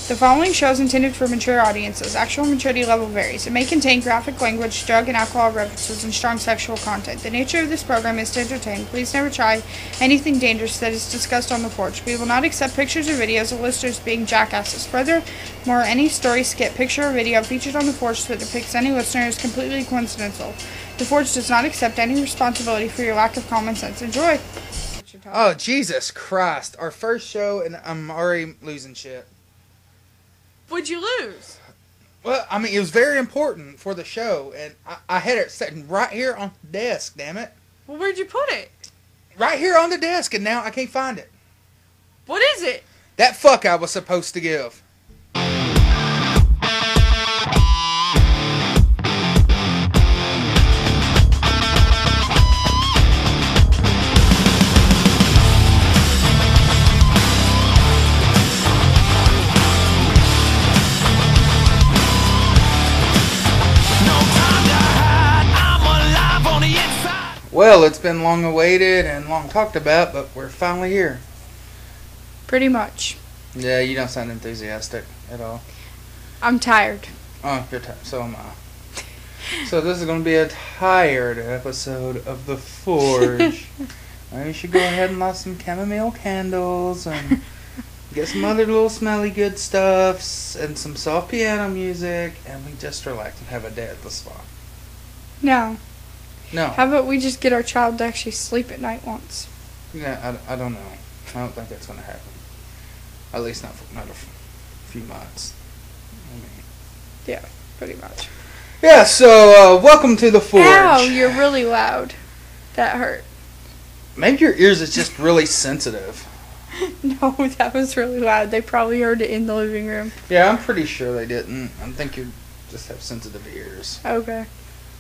The following show is intended for mature audiences. Actual maturity level varies. It may contain graphic language, drug and alcohol references, and strong sexual content. The nature of this program is to entertain. Please never try anything dangerous that is discussed on theFORGE. We will not accept pictures or videos of listeners being jackasses. Furthermore, any story, skit, picture, or video featured on theFORGE that depicts any listener is completely coincidental. theFORGE does not accept any responsibility for your lack of common sense. Enjoy! Oh, Jesus Christ. Our first show, and I'm already losing shit. What'd you lose? Well, I mean, it was very important for the show, and I had it sitting right here on the desk, damn it. Well, where'd you put it? Right here on the desk, and now I can't find it. What is it? That fuck I was supposed to give. Well, it's been long awaited and long talked about, but we're finally here. Pretty much. Yeah, you don't sound enthusiastic at all. I'm tired. Oh, you're tired. So am I. So this is going to be a tired episode of theFORGE. You should go ahead and light some chamomile candles and get some other little smelly good stuffs and some soft piano music, and we just relax and have a day at the spa. No. No. How about we just get our child to actually sleep at night once? Yeah, I don't know. I don't think that's going to happen. At least not for a few months. I mean. Yeah, pretty much. Yeah, so welcome to theFORGE. Ow, you're really loud. That hurt. Maybe your ears is just really sensitive. No, that was really loud. They probably heard it in the living room. Yeah, I'm pretty sure they didn't. I think you just have sensitive ears. Okay.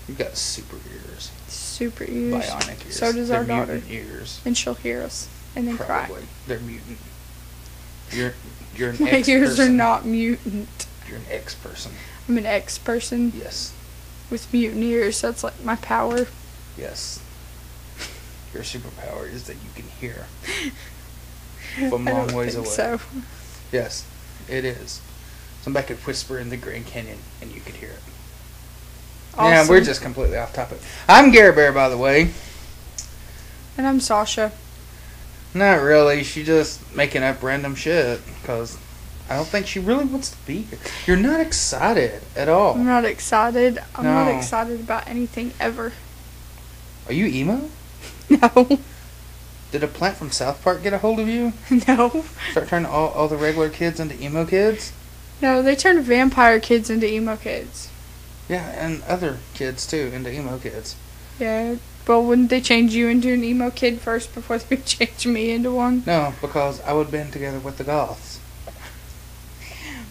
You've got super ears. Super ears. Bionic ears. So does They're our daughter. Mutant ears. And she'll hear us and then Probably. cry. They're mutant. You're an My ex-person. ears are not mutant. You're an ex-person. I'm an ex-person Yes. with mutant ears. That's like my power. Yes. Your superpower is that you can hear from I long don't ways think away. so. Yes, it is. Somebody could whisper in the Grand Canyon and you could hear it. Awesome. Yeah, we're just completely off topic. I'm Gary Bear, by the way. And I'm Sasha. Not really. She's just making up random shit because I don't think she really wants to be here. You're not excited at all. I'm not excited. I'm No. not excited about anything ever. Are you emo? No. Did a plant from South Park get a hold of you? No. Start turning all the regular kids into emo kids? No, they turned vampire kids into emo kids. Yeah, and other kids too into emo kids. Yeah. Well, wouldn't they change you into an emo kid first before they would change me into one? No, because I would have been together with the goths.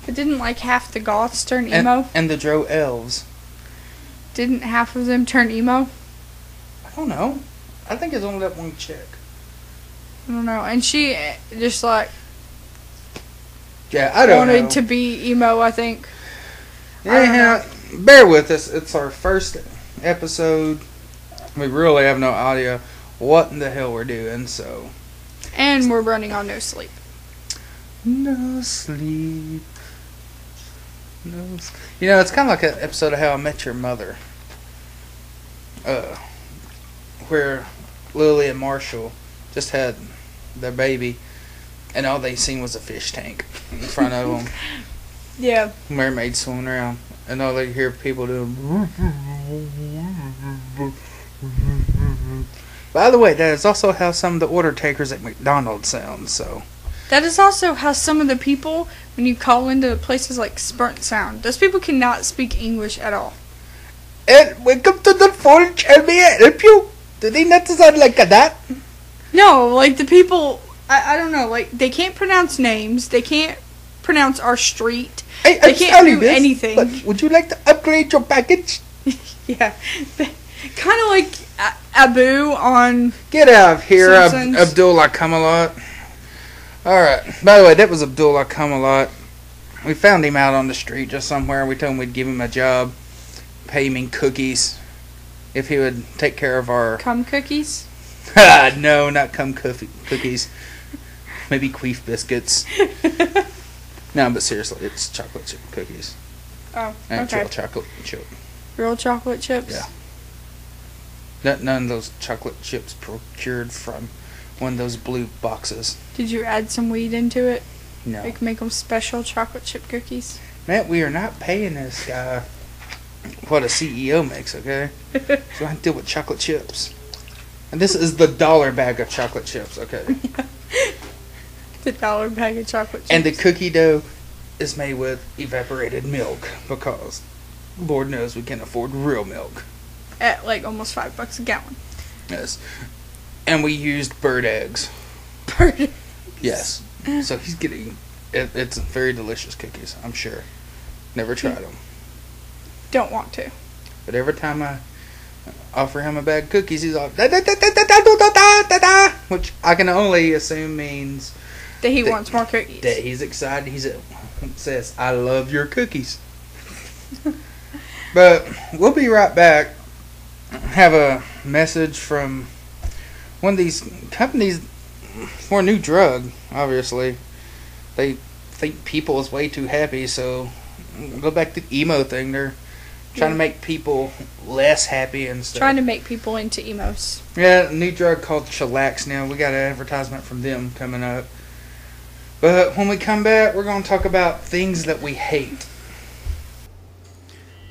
But didn't like half the goths turn emo? And the Dro elves. Didn't half of them turn emo? I don't know. I think it's only that one chick. I don't know. And she just like Yeah, I don't know. wanted to be emo, I think. Yeah, bear with us. It's our first episode. We really have no idea what in the hell we're doing, so. And we're running on no sleep. No sleep. No sleep. You know, it's kind of like an episode of How I Met Your Mother. Where Lily and Marshall just had their baby, and all they seen was a fish tank in front of them. Yeah. Mermaids swimming around, and all they hear people doing. By the way, that is also how some of the order takers at McDonald's sound, so. That is also how some of the people, when you call into places like Sprint sound. Those people cannot speak English at all. And welcome to theFORGE, and may I help you? Do they not sound like that? No, like the people, I don't know, like they can't pronounce names. They can't pronounce our street. Hey, They can't do anything. But would you like to upgrade your package? Yeah. Kind of like Abu on Get out of here, Simpsons. Abdullah Kamalot. Alright, by the way, that was Abdullah Kamalot. We found him out on the street just somewhere. We told him we'd give him a job, pay him in cookies, if he would take care of our... cum cookies. No, not cum cookies. Maybe queef biscuits. No, but seriously, it's chocolate chip cookies. Oh, And okay. real chocolate chip. Real chocolate chips? Yeah. None of those chocolate chips procured from one of those blue boxes. Did you add some weed into it? No. Like make them special chocolate chip cookies? Man, we are not paying this guy what a CEO makes, okay? So I deal with chocolate chips. And this is the $1 bag of chocolate chips, okay? The $1 bag of chocolate chips. And the cookie dough is made with evaporated milk because Lord knows we can't afford real milk. At like almost $5 a gallon. Yes. And we used bird eggs. Bird eggs. Yes. So he's getting... It's very delicious cookies, I'm sure. Never tried them. Don't want to. But every time I offer him a bag of cookies, he's all... Da, da, da, da, da, da, da, da, da, da, which I can only assume means... That he wants more cookies. That he's excited. He says, I love your cookies. But we'll be right back. Have a message from one of these companies for a new drug, obviously. They think people is way too happy, so go back to the emo thing. They're trying to make people less happy and stuff. Trying to make people into emos. Yeah, a new drug called Chillax now. We got an advertisement from them coming up. But when we come back, we're going to talk about things that we hate.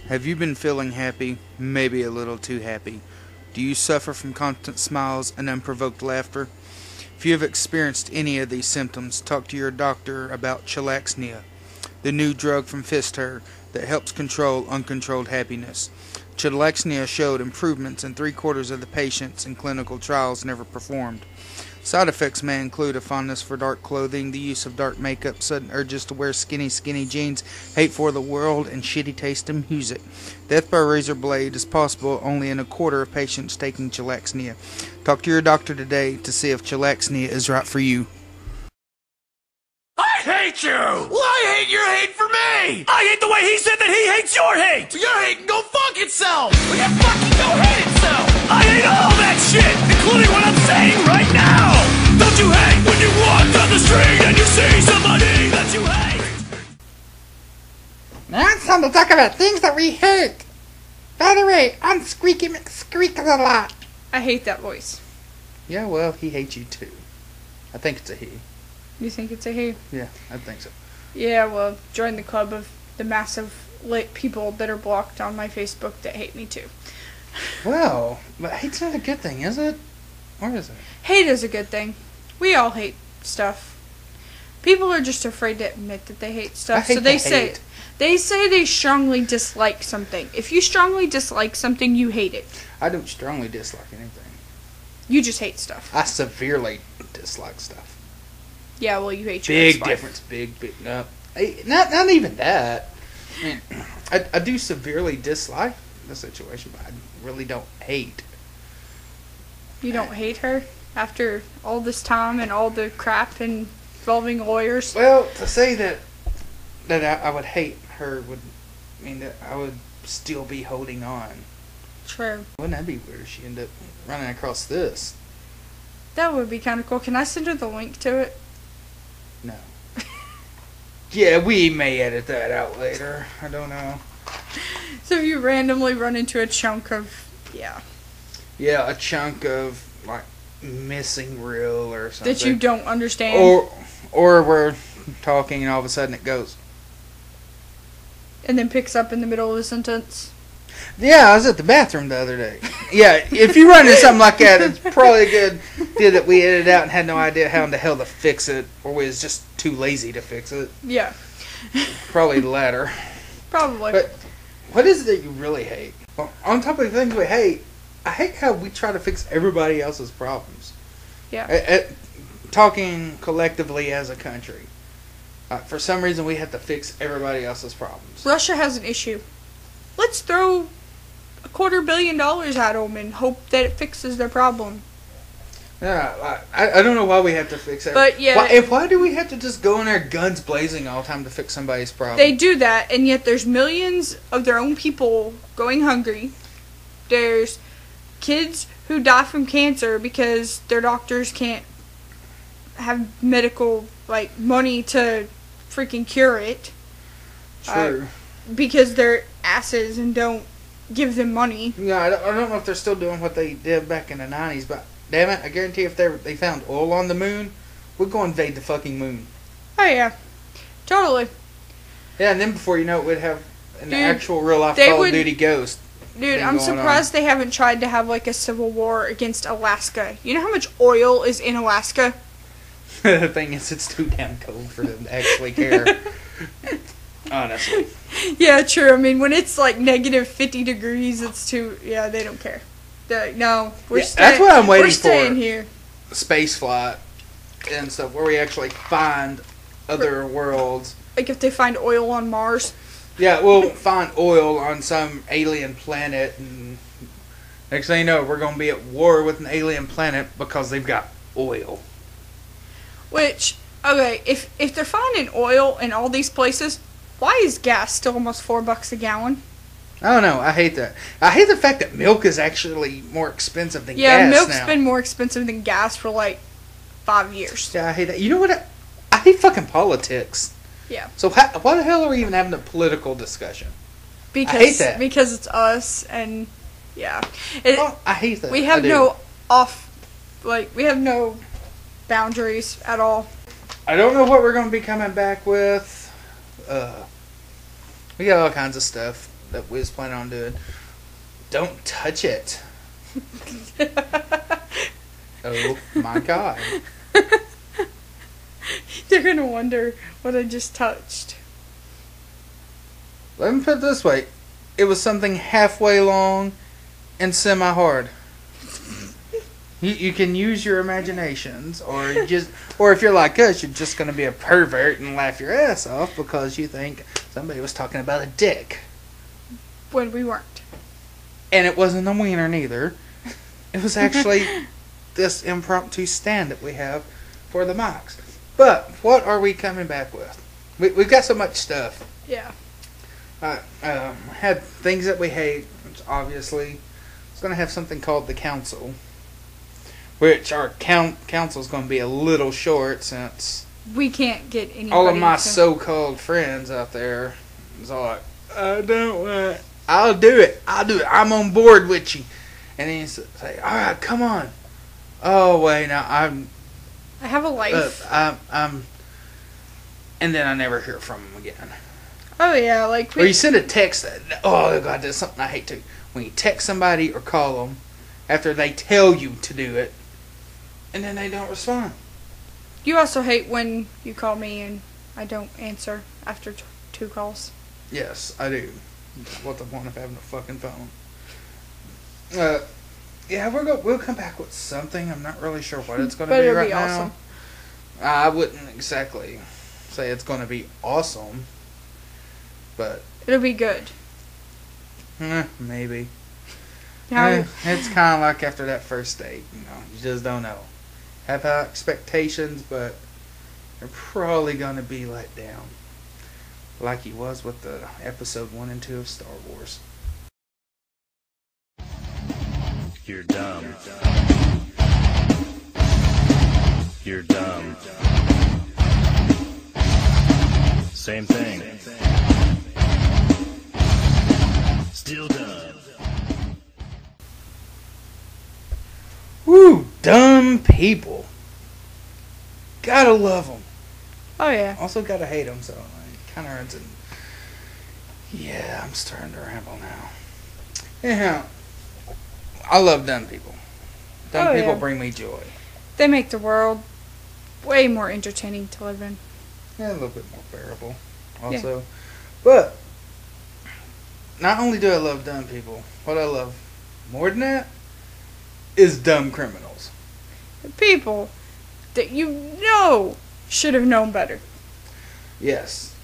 Have you been feeling happy? Maybe a little too happy. Do you suffer from constant smiles and unprovoked laughter? If you have experienced any of these symptoms, talk to your doctor about Chillaxnia, the new drug from Pfizer that helps control uncontrolled happiness. Chillaxnia showed improvements in 3/4 of the patients in clinical trials never performed. Side effects may include a fondness for dark clothing, the use of dark makeup, sudden urges to wear skinny jeans, hate for the world, and shitty taste in music. Death by razor blade is possible only in 1/4 of patients taking Chillaxnia. Talk to your doctor today to see if Chillaxnia is right for you. I hate you! Well, I hate your hate for me! I hate the way he said that he hates your hate! So your hate can go fuck itself! Well, yeah, fucking go hate itself! I hate all that shit, including what I'm saying right now! Don't you hate when you walk down the street and you see somebody that you hate? Now it's time to talk about things that we hate. By the way, I'm Squeaky McSqueak a lot. I hate that voice. Yeah, well, he hates you too. I think it's a he. You think it's a he? Yeah, I think so. Yeah, well, join the club of the massive lit people that are blocked on my Facebook that hate me too. Well, but hate's not a good thing, is it? Or is it? Hate is a good thing. We all hate stuff. People are just afraid to admit that they hate stuff. I hate So they the say hate. they say they strongly dislike something. If you strongly dislike something, you hate it. I don't strongly dislike anything. You just hate stuff. I severely dislike stuff. Yeah, well, you hate your Big ex-wife. difference. Big. No, not even that. I mean, I do severely dislike the situation, but I really don't hate. You don't hate her after all this time and all the crap involving lawyers? Well, to say that I would hate her would mean that I would still be holding on. True. Wouldn't that be weird if she ended up running across this? That would be kind of cool. Can I send her the link to it? No. Yeah, we may edit that out later. I don't know. So if you randomly run into a chunk of, yeah, Yeah, a chunk of, like, missing reel or something. that you don't understand. Or we're talking and all of a sudden it goes. And then picks up in the middle of the sentence. Yeah, I was at the bathroom the other day. Yeah, if you run into something like that, it's probably a good deal that we edited out and had no idea how in the hell to fix it, or we was just too lazy to fix it. Yeah. Probably the latter. Probably. But what is it that you really hate? Well, on top of the things we hate, I hate how we try to fix everybody else's problems. Yeah. Talking collectively as a country. For some reason, we have to fix everybody else's problems. Russia has an issue. Let's throw $250 million at them and hope that it fixes their problem. Yeah, I don't know why we have to fix it. But, yeah. Why do we have to just go in there guns blazing all the time to fix somebody's problem? They do that, and yet there's millions of their own people going hungry. There's kids who die from cancer because their doctors can't have medical, like, money to freaking cure it. True. Because they're asses and don't give them money. Yeah, I don't know if they're still doing what they did back in the 90s, but damn it, I guarantee if they found oil on the moon, we'd go invade the fucking moon. Oh, yeah. Totally. Yeah, and then before you know it, we'd have an Dude, actual real-life they Call would- of Duty ghost. Dude, thing I'm going surprised they haven't tried to have, like, a civil war against Alaska. You know how much oil is in Alaska? The thing is, it's too damn cold for them to actually care. Honestly. Yeah, true. I mean, when it's, like, negative 50 degrees, it's too... Yeah, they don't care. They're like, no, we're Yeah, staying... that's what I'm waiting We're staying for. here. Space flight and stuff, where we actually find other worlds. Like, if they find oil on Mars. Yeah, we'll find oil on some alien planet, and next thing you know, we're going to be at war with an alien planet because they've got oil. Which, okay, if they're finding oil in all these places, why is gas still almost $4 a gallon? I don't know. I hate that. I hate the fact that milk is actually more expensive than Yeah, gas milk's now. been more expensive than gas for like 5 years. Yeah, I hate that. You know what? I hate fucking politics. Yeah. So why the hell are we even having a political discussion? Because hate that. because it's us and yeah. I hate that. We have I do. we have no boundaries at all. I don't know what we're going to be coming back with. We got all kinds of stuff that we was planning on doing. Don't touch it. Oh my god. They're gonna wonder what I just touched. Let me put it this way. It was something halfway long and semi-hard. You can use your imaginations, or if you're like us, you're just gonna be a pervert and laugh your ass off because you think somebody was talking about a dick. When we weren't. And it wasn't a wiener neither. It was actually this impromptu stand that we have for the mics. But what are we coming back with? We've got so much stuff. Yeah. Had things that we hate, which obviously it's going to have something called the council, which our council is going to be a little short since We can't get anybody. all of my to- so-called friends out there is all like, I don't want. I'll do it. I'm on board with you. And then you say, all right, come on. Oh wait, now I have a life. I'm, and then I never hear from them again. Oh yeah, like Or you send a text. Oh god, that's something I hate too. When you text somebody or call them after they tell you to do it, and then they don't respond. You also hate when you call me and I don't answer after 2 calls. Yes, I do. What the point of having a fucking phone? Yeah, we'll come back with something. I'm not really sure what it's going to But be it'll right be now. awesome. I wouldn't exactly say it's going to be awesome, but It'll be good. maybe. Now, It's kind of like after that first date. You just don't know. Have high expectations, but you're probably going to be let down, like he was with the episode 1 and 2 of Star Wars. You're dumb. You're dumb. Same thing. Still dumb. Woo, dumb people. Gotta love them. oh yeah. Also gotta hate them, so it kind of runs in. Yeah, I'm starting to ramble now. Anyhow, I love dumb people. Dumb Oh, people yeah. bring me joy. They make the world way more entertaining to live in. Yeah, a little bit more bearable, also. But not only do I love dumb people, what I love more than that is dumb criminals. The people that you know should have known better. Yes.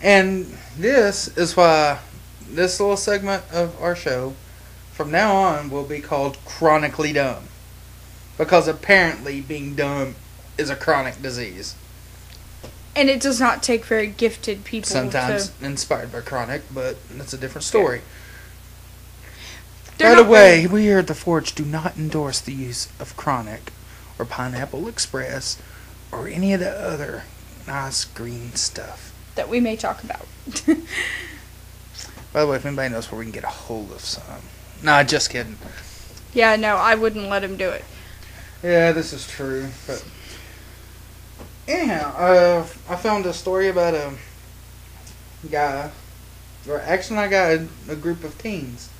And this is why this little segment of our show, from now on, will be called Chronically Dumb. Because apparently being dumb is a chronic disease. And it does not take very gifted people Sometimes to... inspired by chronic, but that's a different story. They're By the not way, very- we here at theFORGE do not endorse the use of chronic or Pineapple Express or any of the other nice green stuff. that we may talk about. By the way, if anybody knows where we can get a hold of some. Nah, just kidding. Yeah, no, I wouldn't let him do it. Yeah, this is true. But anyhow, I found a story about a guy, or actually not a guy, a group of teens.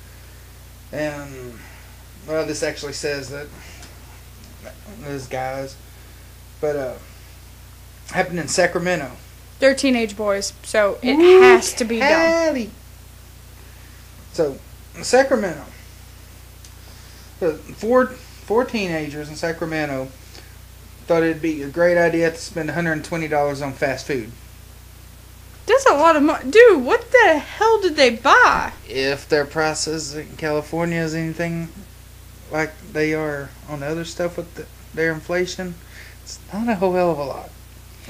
And, well, this actually says that those guys, but happened in Sacramento. They're teenage boys, so it has to be done. So, Sacramento. Four teenagers in Sacramento thought it'd be a great idea to spend $120 on fast food. That's a lot of money. Dude, what the hell did they buy? If their prices in California is anything like they are on other stuff with their inflation, it's not a whole hell of a lot.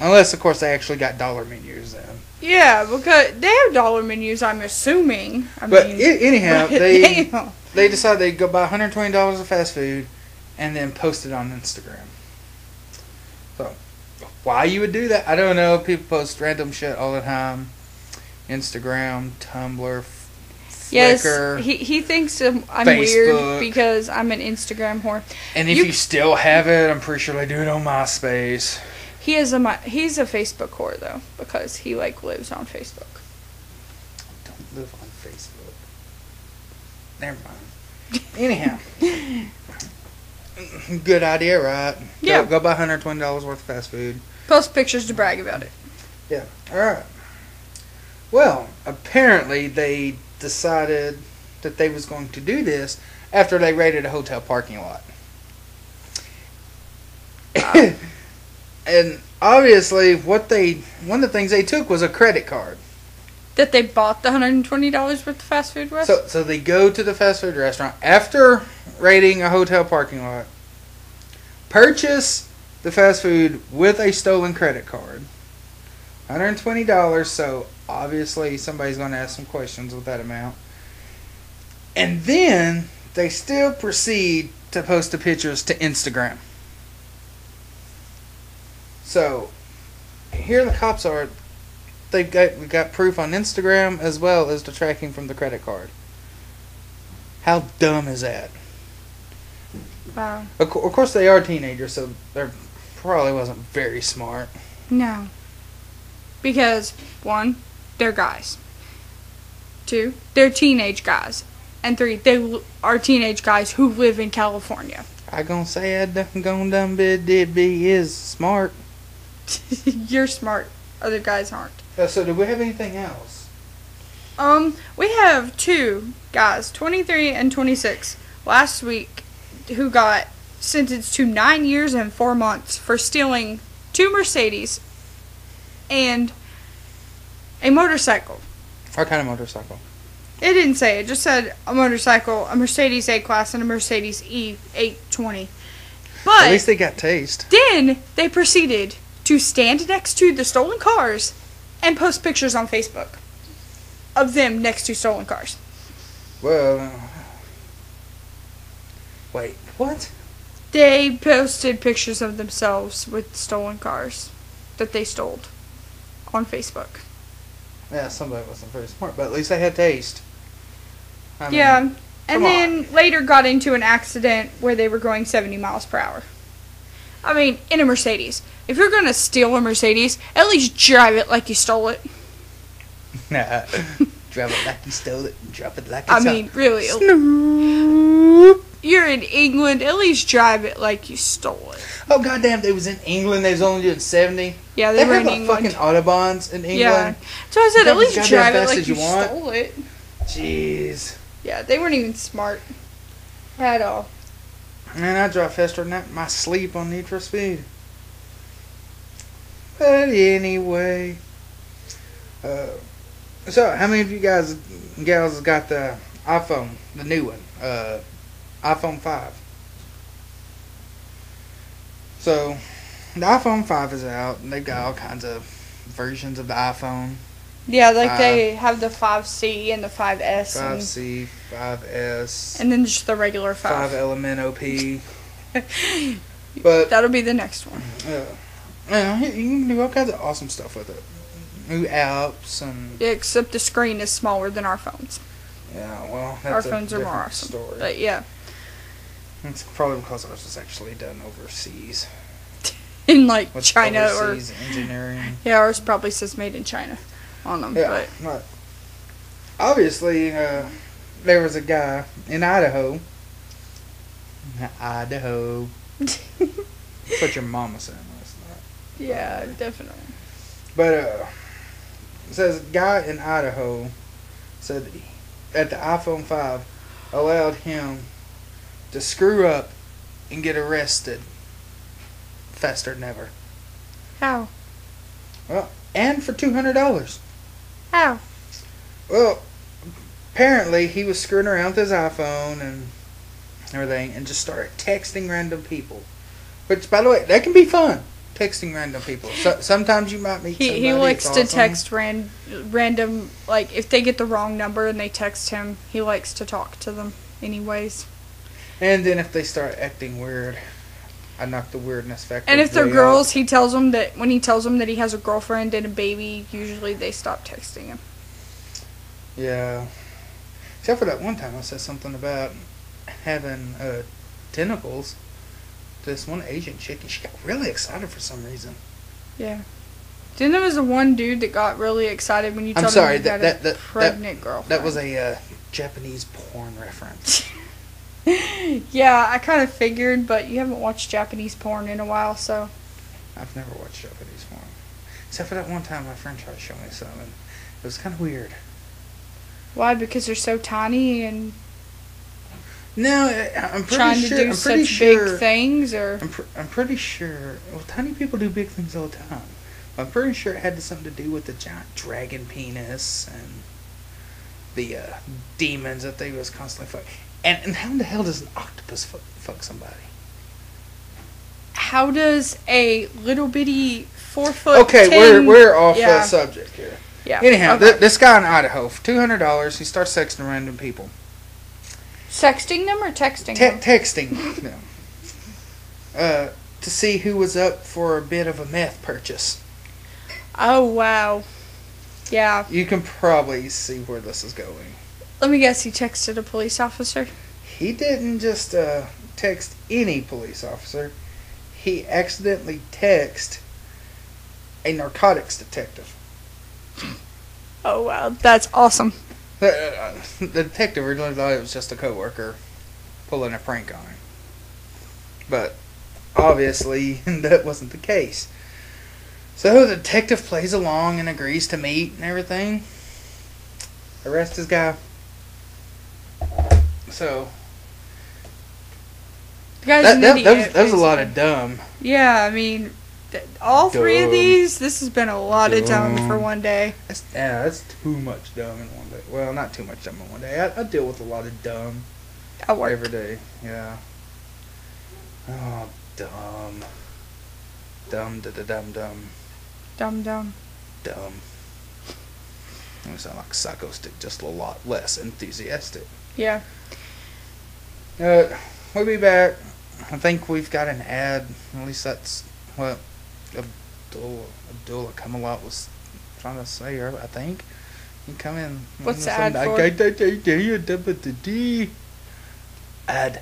Unless, of course, they actually got dollar menus then. Yeah, because they have dollar menus, I'm assuming. Anyhow, Damn. they decided they'd go buy $120 of fast food and then post it on Instagram. So, why you would do that, I don't know. People post random shit all the time. Instagram, Tumblr, Yes, Flickr, he thinks I'm Facebook. weird because I'm an Instagram whore. And if you still have it, I'm pretty sure they do it on MySpace. He's a Facebook whore though, because he lives on Facebook. Don't live on Facebook. Never mind. Anyhow, good idea, right? Yeah. Go buy $120 worth of fast food. Post pictures to brag about it. Yeah. All right. Well, apparently they decided that they was going to do this after they raided a hotel parking lot. And obviously, one of the things they took was a credit card. That they bought the $120 worth of fast food with? So they go to the fast food restaurant after raiding a hotel parking lot, purchase the fast food with a stolen credit card. $120, so obviously somebody's going to ask some questions with that amount. And then they still proceed to post the pictures to Instagram. So, here the cops are. We got proof on Instagram as well as the tracking from the credit card. How dumb is that? Wow. Of course, they are teenagers, so they probably wasn't very smart. No. Because, 1, they're guys. 2, they're teenage guys. And 3, they are teenage guys who live in California. I gonna say I dumb bit did be is smart. You're smart. Other guys aren't. So do we have anything else? We have 2 guys, 23 and 26, last week, who got sentenced to 9 years and 4 months for stealing 2 Mercedes and a motorcycle. What kind of motorcycle? It didn't say. It just said a motorcycle, a Mercedes A-Class, and a Mercedes E820. But At least they got taste. then they proceeded to stand next to the stolen cars and post pictures on Facebook of them next to stolen cars. Well, wait, what? They posted pictures of themselves with stolen cars that they stole on Facebook. Yeah, somebody wasn't very smart, but at least they had taste. I mean, Yeah, and come then later got into an accident where they were going 70 miles per hour. I mean, in a Mercedes. If you're going to steal a Mercedes, at least drive it like you stole it. Nah. Drive it like you stole it, and drop it like it's I mean, really. Snoop. You're in England, at least drive it like you stole it. Oh, goddamn, they was in England, they was only doing 70. Yeah, They were have in like England. fucking Autobahns in England. Yeah. So I said, Drive at least as drive goddamn it fast like as you you want. stole it. Jeez. Yeah, they weren't even smart. At all. Man, I drive faster than that in my sleep on Need for Speed. But anyway. So, how many of you guys and gals got the iPhone, the new one? iPhone 5. So, the iPhone 5 is out, and they've got all kinds of versions of the iPhone. Yeah, like they have the 5C and the 5S. 5C, 5S, And then just the regular 5 5. Element OP. But That'll be the next one. You can do all kinds of awesome stuff with it. New apps and... Yeah, except the screen is smaller than our phones. Yeah, well, that's Our a phones are more different awesome. story. But yeah. It's probably because ours was actually done overseas. In like With China overseas engineering. Yeah, ours probably says made in China on them. Yeah, but obviously, there was a guy in Idaho. Idaho. That's what your mama said last night. Yeah, definitely. But, it says a guy in Idaho said that the iPhone 5 allowed him to screw up and get arrested faster than ever. How? Well, and for $200. How? Well, apparently he was screwing around with his iPhone and everything and just started texting random people. Which, by the way, that can be fun. Texting random people. So, sometimes you might meet somebody. He likes it's to awesome. text random, like, if they get the wrong number and they text him, he likes to talk to them anyways. And then if they start acting weird, I knock the weirdness factor. And if they're way girls, up. he tells them that when he tells them that he has a girlfriend and a baby, usually they stop texting him. Yeah. Except for that one time I said something about having tentacles. This one Asian chick, and she got really excited for some reason. Yeah. Then there was the one dude that got really excited when you told sorry, him you got a pregnant girlfriend. That was a Japanese porn reference. Yeah, I kind of figured, but you haven't watched Japanese porn in a while, so. I've never watched Japanese porn. Except for that one time my friend tried to show me some, and it was kind of weird. Why? Because they're so tiny and No, I'm pretty trying sure. to do I'm pretty such sure, big things, or? I'm pretty sure. Well, tiny people do big things all the time. I'm pretty sure it had something to do with the giant dragon penis and the demons that they was constantly fucking. And how in the hell does an octopus fuck somebody? How does a little bitty 4 foot? Okay, 10, we're off yeah. subject here. Yeah. Anyhow, okay. this guy in Idaho, for $200, he starts texting random people. Sexting them or texting them? Texting them. To see who was up for a bit of a meth purchase. Oh, wow. Yeah. You can probably see where this is going. Let me guess, he texted a police officer? He didn't just text any police officer. He accidentally texted a narcotics detective. Oh, wow. That's awesome. The detective originally thought it was just a coworker pulling a prank on him. But obviously that wasn't the case. So the detective plays along and agrees to meet and everything. Arrest this guy. So The guy's an idiot, that was a lot basically. of dumb. Yeah, I mean, all three of Dumb. these, this has been a lot of dumb Dumb. for one day. That's too much dumb in one day. Well, not too much dumb in one day. I deal with a lot of dumb At work. every day. Yeah. Oh, dumb. Dumb. Dumb. I sound like Psycho Stick, just a lot less enthusiastic. Yeah. We'll be back. I think we've got an ad. At least that's what Abdullah Kamalot was trying to say. I think. You come in. What's the ad for? Ad.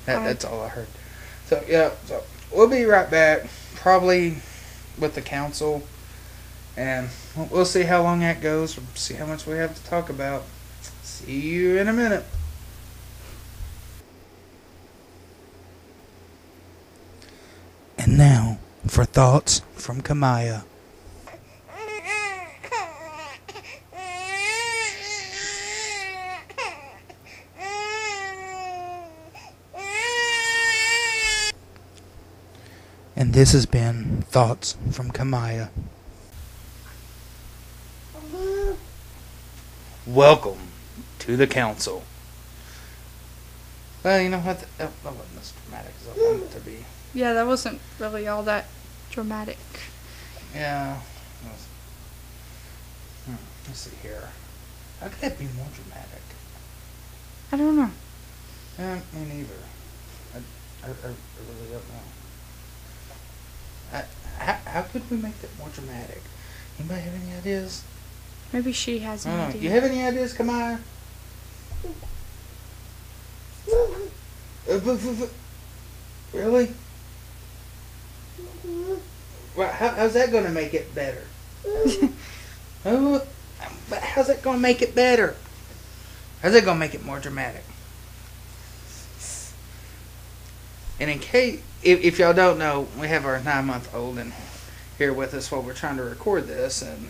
That's all I heard. So yeah. So we'll be right back. Probably with the council, and we'll see how long that goes. We'll see how much we have to talk about. See you in a minute. And now, for thoughts from Kamaya. And this has been Thoughts from Kamaya. Welcome to the council. Well, you know what? That wasn't as dramatic as I wanted it to be. Yeah, that wasn't really all that dramatic. Yeah. Let's see here. How could that be more dramatic? I don't know. Me neither. I really don't know. how could we make that more dramatic? Anybody have any ideas? Maybe she has an idea. You have any ideas, Kamaya? Really? Well, how's that going to make it better? But how's that going to make it better? How's that going to make it more dramatic? And in case, if y'all don't know, we have our 9-month-old in here with us while we're trying to record this, and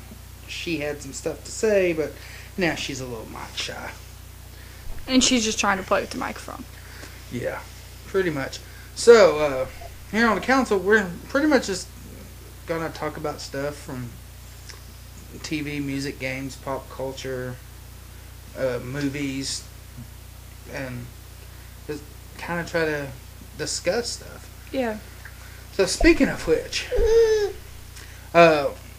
she had some stuff to say, but now she's a little mic shy. And she's just trying to play with the microphone. Yeah, pretty much. So, here on the council, we're pretty much just going to talk about stuff from TV, music, games, pop culture, movies, and just kind of try to discuss stuff. Yeah. So speaking of which,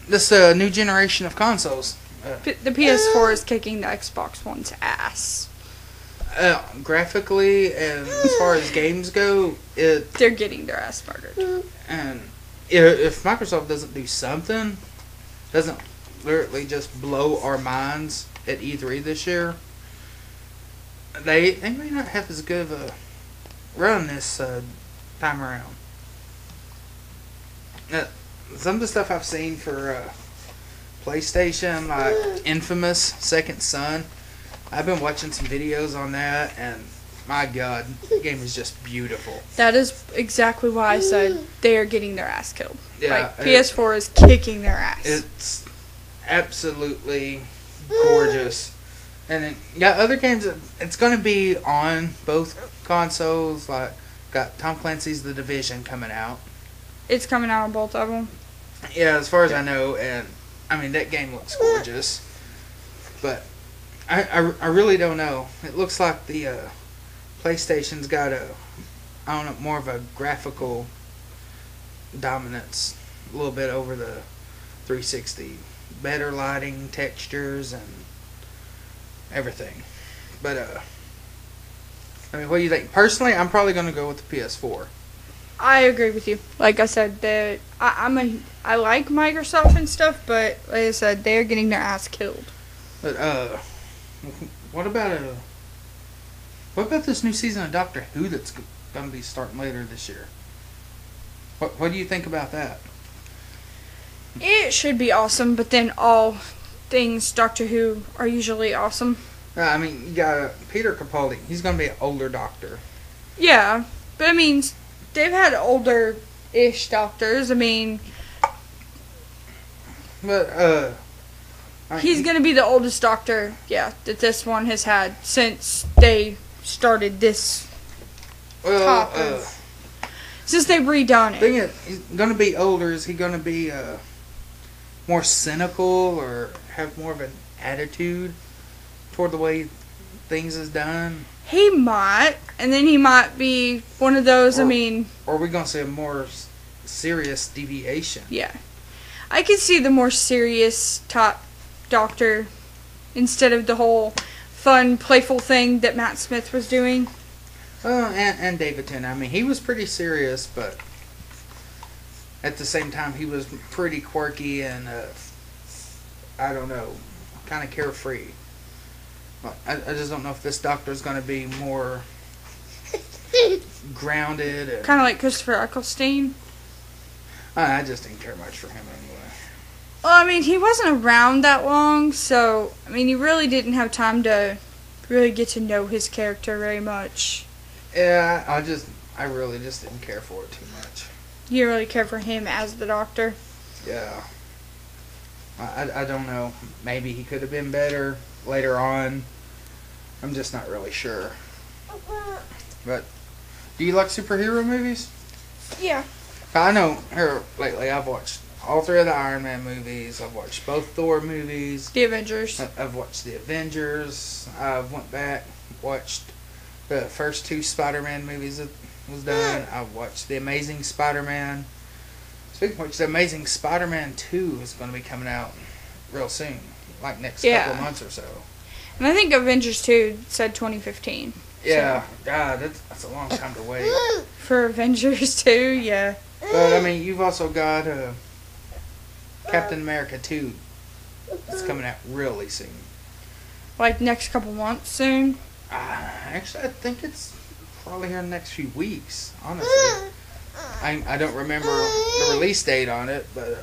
this new generation of consoles. The PS4 is kicking the Xbox One's ass. Graphically and as far as games go, They're getting their ass murdered. and if Microsoft doesn't do something, doesn't literally just blow our minds at E3 this year, they may not have as good of a run this time around. Some of the stuff I've seen for PlayStation, like Infamous Second Son, I've been watching some videos on that, and my God, the game is just beautiful. That is exactly why I said they are getting their ass killed. Yeah, like, PS4 is kicking their ass. It's absolutely gorgeous. And then, yeah, other games, it's going to be on both consoles. Like, got Tom Clancy's The Division coming out. It's coming out on both of them. Yeah, as far as I know, and I mean, that game looks gorgeous. But I really don't know. It looks like the PlayStation's got more of a graphical dominance, a little bit over the 360. Better lighting, textures, and everything. But I mean, what do you think? Personally, I'm probably going to go with the PS4. I agree with you. Like I said, I like Microsoft and stuff, but like I said, they're getting their ass killed. But what about this new season of Doctor Who that's going to be starting later this year? What do you think about that? It should be awesome, but then all things Doctor Who are usually awesome. I mean, you got Peter Capaldi. He's going to be an older doctor. Yeah, but I mean, they've had older-ish doctors. I mean, but he's going to be the oldest doctor, that this one has had since they started this since they've redone it. Thing is, he's going to be older. Is he going to be more cynical or have more of an attitude toward the way things is done? He might, and then he might be one of those, Or are we going to see a more serious deviation? Yeah. I could see the more serious type doctor instead of the whole fun, playful thing that Matt Smith was doing. And David Tennant. I mean, he was pretty serious, but at the same time, he was pretty quirky and, I don't know, kind of carefree. I just don't know if this doctor is going to be more grounded. And Kind of like Christopher Eccleston. I just didn't care much for him anyway. Well, I mean, he wasn't around that long, so, I mean, you really didn't have time to really get to know his character very much. Yeah, I really just didn't care for it too much. You didn't really care for him as the doctor. Yeah. I don't know. Maybe he could have been better later on. I'm just not really sure. But, do you like superhero movies? Yeah. I know here lately I've watched all 3 of the Iron Man movies. I've watched both Thor movies. The Avengers. I've watched the Avengers. I've went back, watched the first 2 Spider-Man movies that was done. I've watched The Amazing Spider-Man. Speaking of which, The Amazing Spider-Man 2 is going to be coming out real soon. Like next couple of months or so. And I think Avengers 2 said 2015. Yeah. So. God, that's a long time to wait. For Avengers 2, yeah. But I mean, you've also got Captain America 2. It's coming out really soon. Like next couple months soon. Actually, I think it's probably here in the next few weeks. Honestly, I don't remember the release date on it, but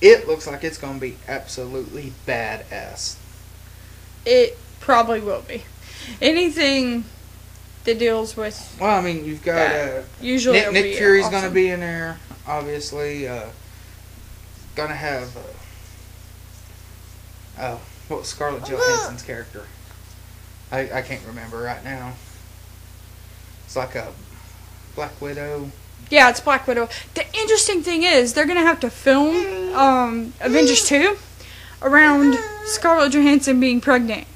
it looks like it's going to be absolutely badass. It probably will be. Anything that deals with. Well, I mean, you've got usually Nick Fury's awesome. going to be in there. Obviously, going to have. What was Scarlett Johansson's character? I can't remember right now. It's like a Black Widow. Yeah, it's Black Widow. The interesting thing is, they're going to have to film Avengers 2 around Scarlett Johansson being pregnant.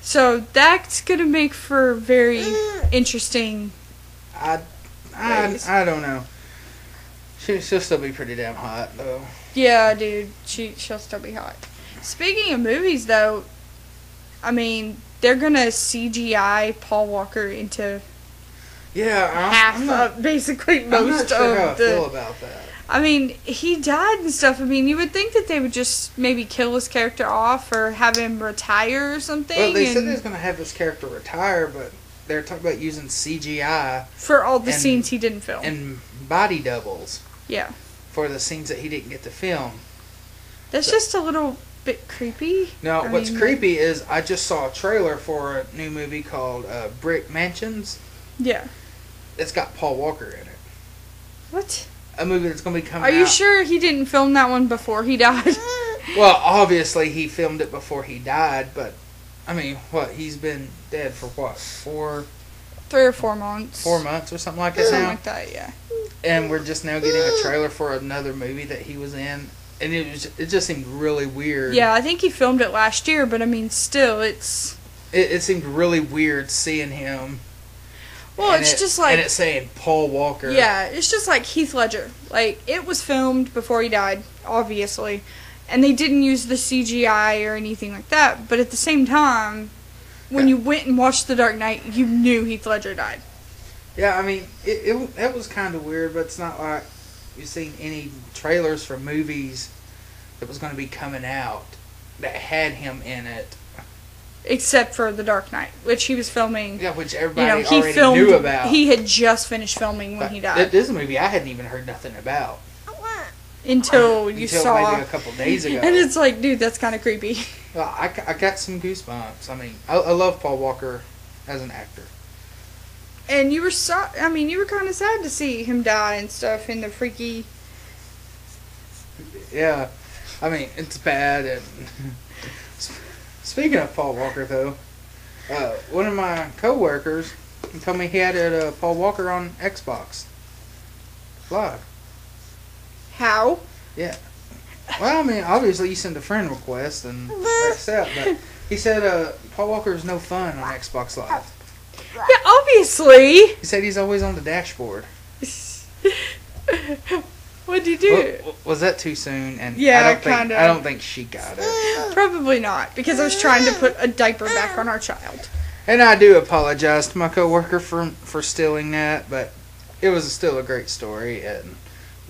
So that's going to make for very interesting. I don't know. She'll still be pretty damn hot, though. Yeah, dude. She'll still be hot. Speaking of movies, though, I mean, they're going to CGI Paul Walker into basically I'm not most sure how I of the... feel about that. I mean, he died and stuff. I mean, you would think that they would just maybe kill his character off or have him retire or something. Well, they said they was going to have this character retire, but they're talking about using CGI for all the scenes he didn't film. and body doubles. Yeah. For the scenes that he didn't get to film. That's just a little bit creepy. No, what's creepy is I just saw a trailer for a new movie called Brick Mansions. Yeah. It's got Paul Walker in it. What? A movie that's going to be coming out. Are you sure he didn't film that one before he died? Well, obviously he filmed it before he died, but I mean, what? He's been dead for what? 3 or 4 months. 4 months or something like that Something now? like that, yeah. And we're just now getting a trailer for another movie that he was in. And it just seemed really weird. Yeah, I think he filmed it last year, but I mean, still, it seemed really weird seeing him. Well, it's just like... And it's saying Paul Walker. Yeah, it's just like Heath Ledger. Like, it was filmed before he died, obviously. And they didn't use the CGI or anything like that. But at the same time, when you went and watched The Dark Knight, you knew Heath Ledger died. Yeah, I mean, it was kind of weird, but it's not like you've seen any trailers for movies that was going to be coming out that had him in it. Except for The Dark Knight, which he was filming. Yeah, which everybody he already filmed, knew about. He had just finished filming when he died. This is a movie I hadn't even heard nothing about. Until you saw. Maybe a couple days ago. And it's like, dude, that's kind of creepy. Well, I got some goosebumps. I mean, I love Paul Walker as an actor. And you were you were kind of sad to see him die and stuff in the freaky... Yeah, I mean, it's bad. And speaking of Paul Walker, though, one of my co-workers told me he had Paul Walker on Xbox Live. How? Yeah. Well, I mean, obviously you send a friend request and they accept, but he said Paul Walker is no fun on Xbox Live. Yeah, obviously. He said he's always on the dashboard. What'd you do? Was that too soon? And Yeah, kind of. I don't think she got it. Probably not, because I was trying to put a diaper back on our child. And I do apologize to my coworker for stealing that, but it was still a great story and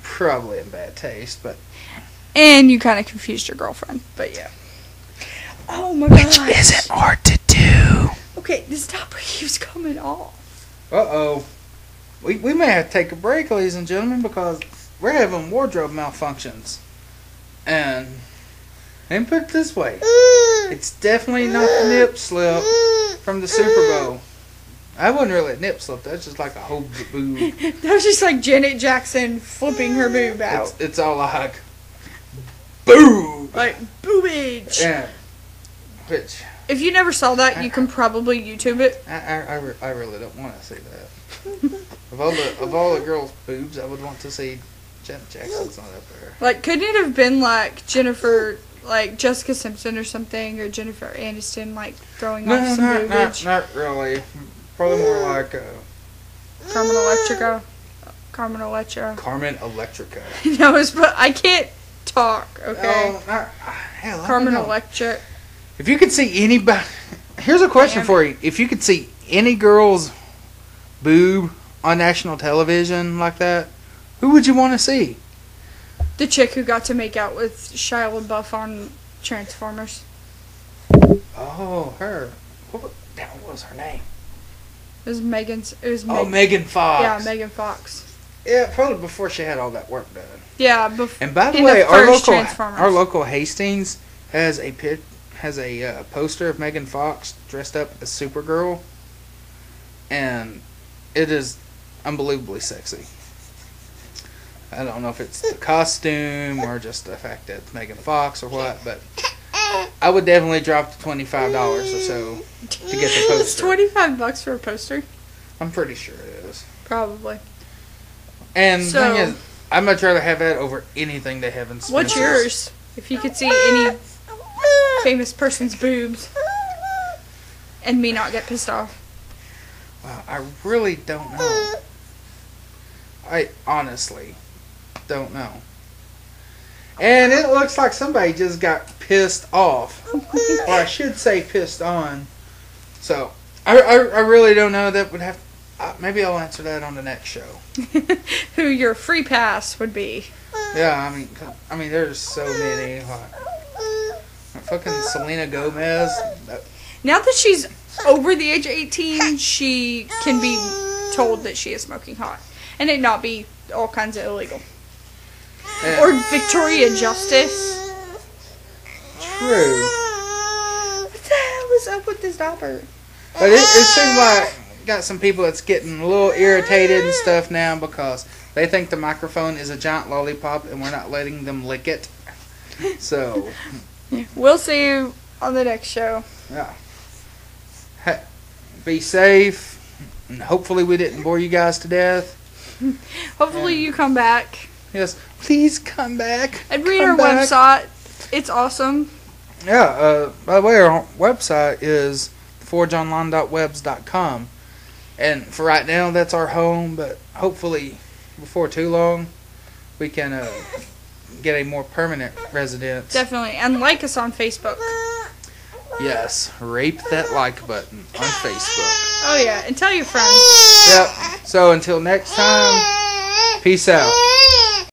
probably in bad taste, but... And you kind of confused your girlfriend, but yeah. Oh my gosh. Which isn't hard to do. Okay, this stopper keeps coming off. Uh-oh. We may have to take a break, ladies and gentlemen, because we're having wardrobe malfunctions. And put it this way. It's definitely not the nip slip from the Super Bowl. I wasn't really a nip slip. That's just like a whole boob. That was just like Janet Jackson flipping her boob out. It's all like... Boob! Like, boobage! Yeah. Which... If you never saw that, you can probably YouTube it. I really don't want to see that. Of all the girls' boobs, I would want to see Janet Jackson's not up there. Like, couldn't it have been like Jennifer, like Jessica Simpson or something, or Jennifer Aniston, like throwing off some boobage? Not really. Probably more like Carmen Electrica. Carmen Electra. Carmen Electrica. No, but I can't talk. Okay. Oh, hell, Carmen Electra. If you could see anybody... Here's a question for you. If you could see any girl's boob on national television like that, who would you want to see? The chick who got to make out with Shia LaBeouf on Transformers. Oh, her. What was her name? It was Megan's. It was Megan Fox. Yeah, Megan Fox. Yeah, probably before she had all that work done. Yeah, And by the in way, the our first local Transformers. Hastings has a poster of Megan Fox dressed up as Supergirl, and it is unbelievably sexy. I don't know if it's the costume or just the fact that it's Megan Fox or what, but I would definitely drop the $25 or so to get the It's poster. $25 for a poster. I'm pretty sure it is. Probably. And the So- thing is, I'd much rather have that over anything they have in Spencer's. What's yours? If you could see any famous person's boobs and me not get pissed off. Wow, I really don't know. I honestly don't know. And it looks like somebody just got pissed off. Or I should say pissed on. So, I really don't know. That would have... maybe I'll answer that on the next show. Who your free pass would be. Yeah, I mean, there's so many. Fucking Selena Gomez. Now that she's over the age of 18, she can be told that she is smoking hot. And it not be all kinds of illegal. Yeah, Or Victoria Justice. true. What the hell is up with this daughter? But it seems like got some people that's getting a little irritated and stuff now because they think the microphone is a giant lollipop and we're not letting them lick it. So, We'll see you on the next show. yeah. Be safe. And hopefully we didn't bore you guys to death. Hopefully you come back Yes, please come back. and read Come our back. website. It's awesome. Yeah, by the way, our website is forgeonline.webs.com. And for right now, that's our home, but hopefully, before too long, we can get a more permanent residence. Definitely. And like us on Facebook. Yes, rape that like button on Facebook. Oh, yeah. And tell your friends. Yep, so until next time, peace out.